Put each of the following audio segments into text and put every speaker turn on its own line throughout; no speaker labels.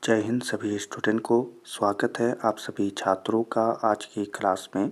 जय हिंद सभी स्टूडेंट को स्वागत है आप सभी छात्रों का आज की क्लास में।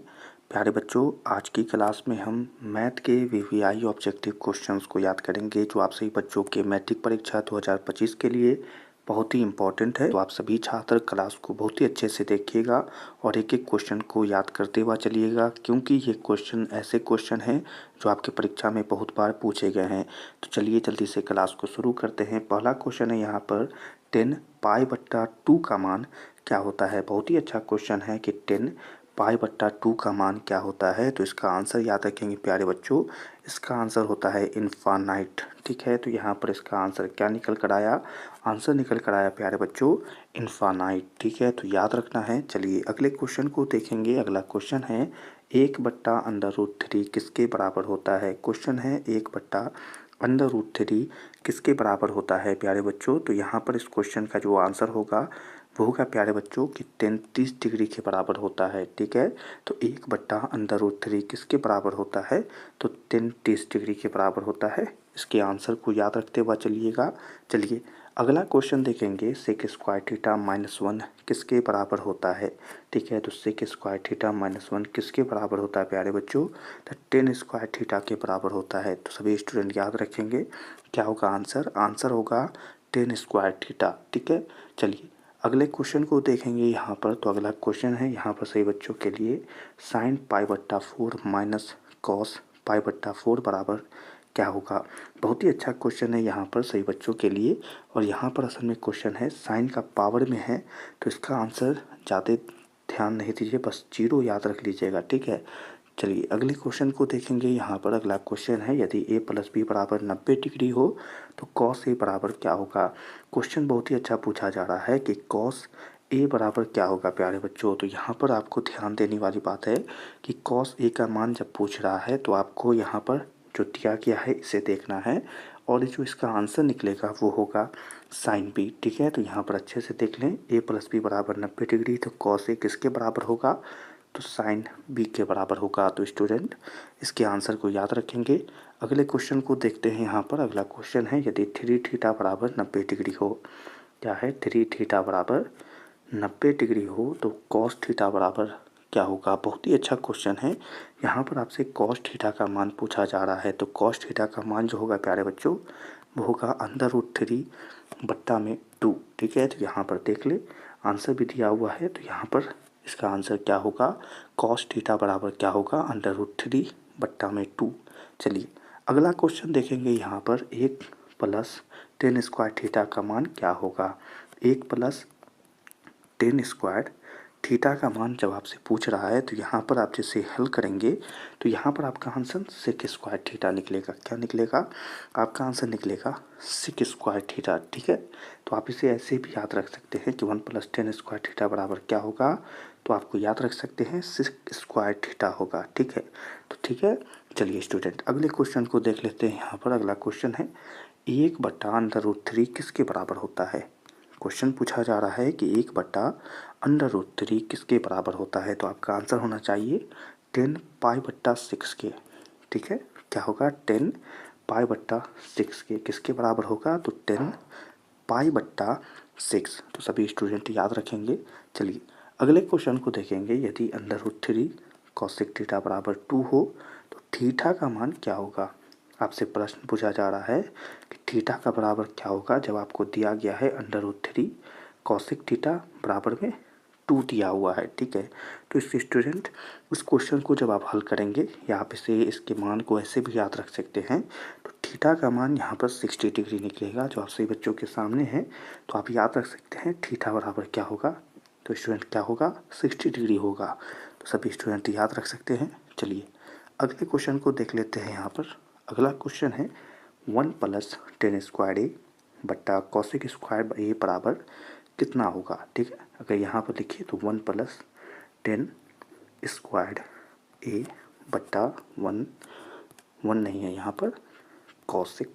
प्यारे बच्चों, आज की क्लास में हम मैथ के वीवीआई ऑब्जेक्टिव क्वेश्चंस को याद करेंगे जो आप सभी बच्चों के मैट्रिक परीक्षा 2025 के लिए बहुत ही इम्पोर्टेंट है। तो आप सभी छात्र क्लास को बहुत ही अच्छे से देखिएगा और एक एक क्वेश्चन को याद करते हुआ चलिएगा, क्योंकि ये क्वेश्चन ऐसे क्वेश्चन हैं जो आपके परीक्षा में बहुत बार पूछे गए हैं। तो चलिए जल्दी से क्लास को शुरू करते हैं। पहला क्वेश्चन है यहाँ पर 10π/2 का मान क्या होता है। बहुत ही अच्छा क्वेश्चन है कि 10π/2 का मान क्या होता है। तो इसका आंसर याद रखेंगे प्यारे बच्चों, इसका आंसर होता है इनफाइनाइट। ठीक है, तो यहाँ पर इसका आंसर क्या निकल कर आया, आंसर निकल कर आया प्यारे बच्चों इनफाइनाइट। ठीक है, तो याद रखना है। चलिए अगले क्वेश्चन को देखेंगे। अगला क्वेश्चन है 1/√3 किसके बराबर होता है। क्वेश्चन है 1/√3 किसके बराबर होता है प्यारे बच्चों। तो यहाँ पर इस क्वेश्चन का जो आंसर होगा वो होगा प्यारे बच्चों कि 30 डिग्री के बराबर होता है। ठीक है, तो 1/√3 किसके बराबर होता है, तो 30 डिग्री के बराबर होता है। इसके आंसर को याद रखते हुए चलिएगा। चलिए अगला क्वेश्चन देखेंगे। sec² - 1 किसके बराबर होता है। ठीक है, तो sec² - 1 किसके बराबर होता है प्यारे बच्चों, तो tan² के बराबर होता है। तो सभी स्टूडेंट याद रखेंगे क्या होगा आंसर, आंसर होगा tan²। ठीक है, चलिए अगले क्वेश्चन को देखेंगे यहाँ पर। तो अगला क्वेश्चन है यहाँ पर सही बच्चों के लिए sin π/4 - cos π/4 बराबर क्या होगा। बहुत ही अच्छा क्वेश्चन है यहाँ पर सही बच्चों के लिए। और यहाँ पर असल में क्वेश्चन है साइन का पावर में है, तो इसका आंसर ज़्यादा ध्यान नहीं दीजिए, बस 0 याद रख लीजिएगा। ठीक है, चलिए अगले क्वेश्चन को देखेंगे। यहाँ पर अगला क्वेश्चन है यदि a + b बराबर 90 डिग्री हो तो cos a बराबर क्या होगा। क्वेश्चन बहुत ही अच्छा पूछा जा रहा है कि cos a बराबर क्या होगा प्यारे बच्चों। तो यहाँ पर आपको ध्यान देने वाली बात है कि cos a का मान जब पूछ रहा है तो आपको यहाँ पर जो दिया गया है इसे देखना है और जो इसका आंसर निकलेगा वो होगा साइन b। ठीक है, तो यहाँ पर अच्छे से देख लें a + b बराबर 90 डिग्री, तो cos a किसके बराबर होगा, तो साइन b के बराबर होगा। तो स्टूडेंट इसके आंसर को याद रखेंगे। अगले क्वेश्चन को देखते हैं। यहाँ पर अगला क्वेश्चन है यदि 3θ बराबर 90 डिग्री हो, क्या है 3θ बराबर 90 डिग्री हो तो cos थीटा बराबर क्या होगा। बहुत ही अच्छा क्वेश्चन है। यहाँ पर आपसे cos थीटा का मान पूछा जा रहा है। तो cos थीटा का मान जो होगा प्यारे बच्चों वो होगा √3/2। ठीक है, तो यहाँ पर देख ले आंसर भी दिया हुआ है। तो यहाँ पर इसका आंसर क्या होगा, cos थीटा बराबर क्या होगा √3/2। चलिए अगला क्वेश्चन देखेंगे। यहाँ पर 1 + tan² का मान क्या होगा। 1 + tan² का मान जब आपसे पूछ रहा है तो यहाँ पर आप जैसे हल करेंगे तो यहाँ पर आपका आंसर sec² निकलेगा। क्या निकलेगा, आपका आंसर निकलेगा sec²। ठीक है, तो आप इसे ऐसे भी याद रख सकते हैं कि 1 + tan² बराबर क्या होगा, तो आपको याद रख सकते हैं sec² होगा। ठीक है, तो ठीक है। चलिए स्टूडेंट अगले क्वेश्चन को देख लेते हैं। यहाँ पर अगला क्वेश्चन है 1/√3 किसके बराबर होता है। क्वेश्चन पूछा जा रहा है कि 1/√3 किसके बराबर होता है। तो आपका आंसर होना चाहिए 10π/6 के। ठीक है, क्या होगा 10π/6 के किसके बराबर होगा, तो 10π/6। तो सभी स्टूडेंट याद रखेंगे। चलिए अगले क्वेश्चन को देखेंगे। यदि √3 cos⁡θ बराबर 2 हो तो थीटा का मान क्या होगा। आपसे प्रश्न पूछा जा रहा है कि थीटा का बराबर क्या होगा जब आपको दिया गया है √3 cos⁡θ बराबर में 2 दिया हुआ है। ठीक है, तो इस स्टूडेंट उस क्वेश्चन को जब आप हल करेंगे या आप इसे इसके मान को ऐसे भी याद रख सकते हैं। तो थीटा का मान यहाँ पर 60 डिग्री निकलेगा जो आप सभी बच्चों के सामने है। तो आप याद रख सकते हैं थीटा बराबर क्या होगा, तो स्टूडेंट क्या होगा 60 डिग्री होगा। तो सभी स्टूडेंट याद रख सकते हैं। चलिए अगले क्वेश्चन को देख लेते हैं। यहाँ पर अगला क्वेश्चन है 1 + tan² cos² बराबर कितना होगा। ठीक है, अगर यहाँ पर लिखिए तो 1 + tan² बटा 1 नहीं है यहाँ पर cos²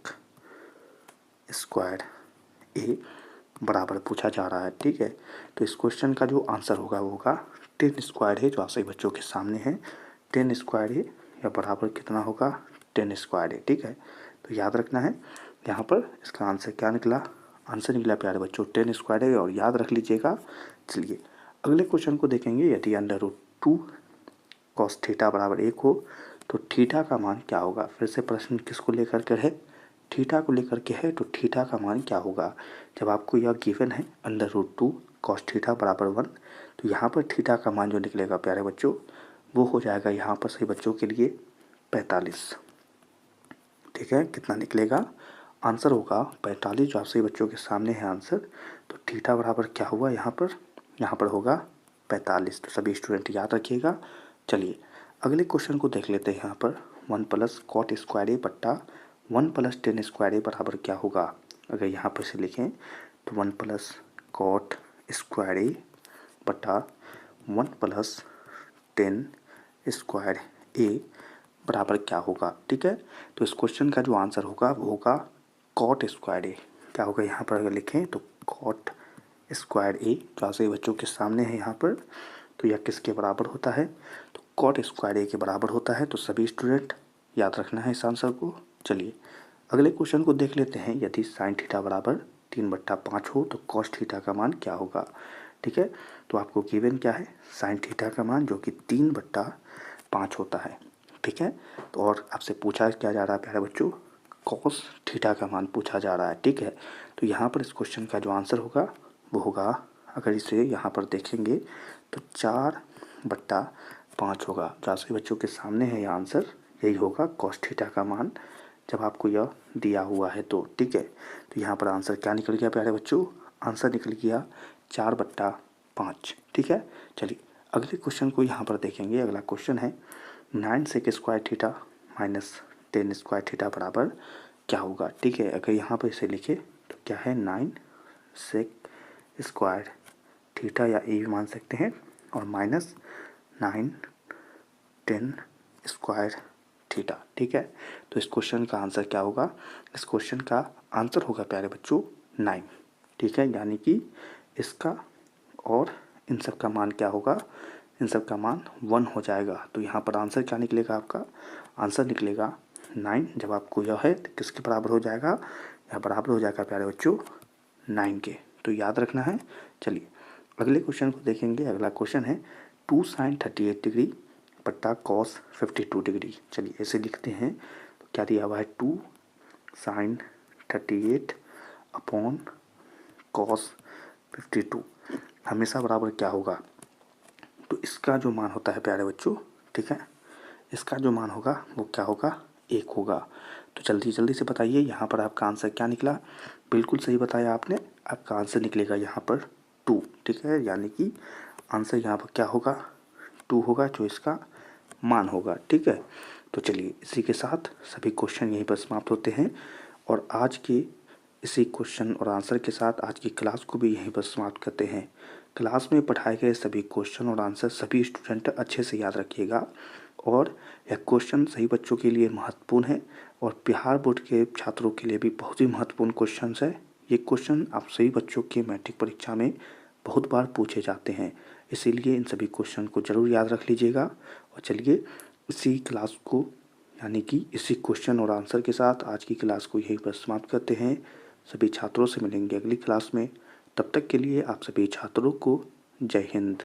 बराबर पूछा जा रहा है। ठीक है, तो इस क्वेश्चन का जो आंसर होगा वो होगा tan² है जो आप सभी बच्चों के सामने है। tan² या बराबर कितना होगा tan²। ठीक है, तो याद रखना है। यहाँ पर इसका आंसर क्या निकला, आंसर निकला प्यारे बच्चों 10 स्क्वायर है और याद रख लीजिएगा। चलिए अगले क्वेश्चन को देखेंगे। यदि √2 cos थीटा बराबर 1 हो तो थीटा का मान क्या होगा। फिर से प्रश्न किसको लेकर के है, थीटा को लेकर के है। तो थीटा का मान क्या होगा। जब आपको यह गिवन है √2 cos थीटा बराबर 1, तो यहाँ पर थीटा का मान जो निकलेगा प्यारे बच्चों वो हो जाएगा यहाँ पर सही बच्चों के लिए 45। ठीक है, कितना निकलेगा, आंसर होगा 45, जो आप सही बच्चों के सामने है आंसर। तो थीटा बराबर क्या हुआ यहाँ पर होगा 45। तो सभी स्टूडेंट याद रखिएगा। चलिए अगले क्वेश्चन को देख लेते हैं। यहाँ पर 1 + cot स्क्वायर ए बट्टा 1 + tan स्क्वायर ए बराबर क्या होगा। अगर यहाँ पर से लिखें तो 1 + cot स्क्वायर ए बट्टा 1 + tan स्क्वायर ए बराबर क्या होगा। ठीक है, तो इस क्वेश्चन का जो आंसर होगा वो होगा cot स्क्वायर ए। क्या होगा यहाँ पर अगर लिखें तो cot स्क्वायर ए, जो आप सभी बच्चों के सामने है यहाँ पर। तो यह किसके बराबर होता है, तो cot स्क्वायर ए के बराबर होता है। तो सभी स्टूडेंट याद रखना है इस आंसर को। चलिए अगले क्वेश्चन को देख लेते हैं। यदि साइन थीटा बराबर 3/5 हो तो cos थीटा का मान क्या होगा। ठीक है, तो आपको गिवन क्या है, साइन थीटा का मान जो कि 3/5 होता है। ठीक है, तो और आपसे पूछा क्या जा रहा है प्यारे बच्चों, cos थीटा का मान पूछा जा रहा है। ठीक है, तो यहाँ पर इस क्वेश्चन का जो आंसर होगा वो होगा, अगर इसे यहाँ पर देखेंगे तो 4/5 होगा। जो आपके बच्चों के सामने है यह आंसर, यही होगा cos थीटा का मान जब आपको यह दिया हुआ है तो। ठीक है, तो यहाँ पर आंसर क्या निकल गया प्यारे बच्चों, आंसर निकल गया 4/5। ठीक है, चलिए अगले क्वेश्चन को यहाँ पर देखेंगे। अगला क्वेश्चन है 9 sec square theta minus 10 square theta बराबर क्या होगा। ठीक है, अगर यहाँ पर इसे लिखे तो क्या है 9 sec स्क्वायर थीटा या ए भी मान सकते हैं और माइनस 9 10 स्क्वायर थीटा। ठीक है, तो इस क्वेश्चन का आंसर क्या होगा, इस क्वेश्चन का आंसर होगा प्यारे बच्चों 9। ठीक है, यानी कि इसका और इन सब का मान क्या होगा, इन सब का मान 1 हो जाएगा। तो यहाँ पर आंसर क्या निकलेगा, आपका आंसर निकलेगा 9। जब आपको यह है तो किसके बराबर हो जाएगा, यह बराबर हो जाएगा प्यारे बच्चों 9 के। तो याद रखना है। चलिए अगले क्वेश्चन को देखेंगे। अगला क्वेश्चन है 2 sin 38 डिग्री बट्टा cos 52 डिग्री। चलिए ऐसे लिखते हैं। तो क्या दिया हुआ है 2 sin 38 अपॉन cos 52 हमेशा बराबर क्या होगा, तो इसका जो मान होता है प्यारे बच्चों, ठीक है, इसका जो मान होगा वो क्या होगा, 1 होगा। तो जल्दी जल्दी से बताइए यहाँ पर आपका आंसर क्या निकला। बिल्कुल सही बताया आपने, आपका आंसर निकलेगा यहाँ पर 2। ठीक है, यानी कि आंसर यहाँ पर क्या होगा, 2 होगा, जो इसका मान होगा। ठीक है, तो चलिए इसी के साथ सभी क्वेश्चन यहीं पर समाप्त होते हैं और आज के इसी क्वेश्चन और आंसर के साथ आज की क्लास को भी यहीं पर समाप्त करते हैं। क्लास में पढ़ाए गए सभी क्वेश्चन और आंसर सभी स्टूडेंट अच्छे से याद रखिएगा और यह क्वेश्चन सही बच्चों के लिए महत्वपूर्ण है और बिहार बोर्ड के छात्रों के लिए भी बहुत ही महत्वपूर्ण क्वेश्चन है। ये क्वेश्चन आप सभी बच्चों के मैट्रिक परीक्षा में बहुत बार पूछे जाते हैं, इसीलिए इन सभी क्वेश्चन को ज़रूर याद रख लीजिएगा। और चलिए इसी क्लास को यानी कि इसी क्वेश्चन और आंसर के साथ आज की क्लास को यहीं पर समाप्त करते हैं। सभी छात्रों से मिलेंगे अगली क्लास में, तब तक के लिए आप सभी छात्रों को जय हिंद।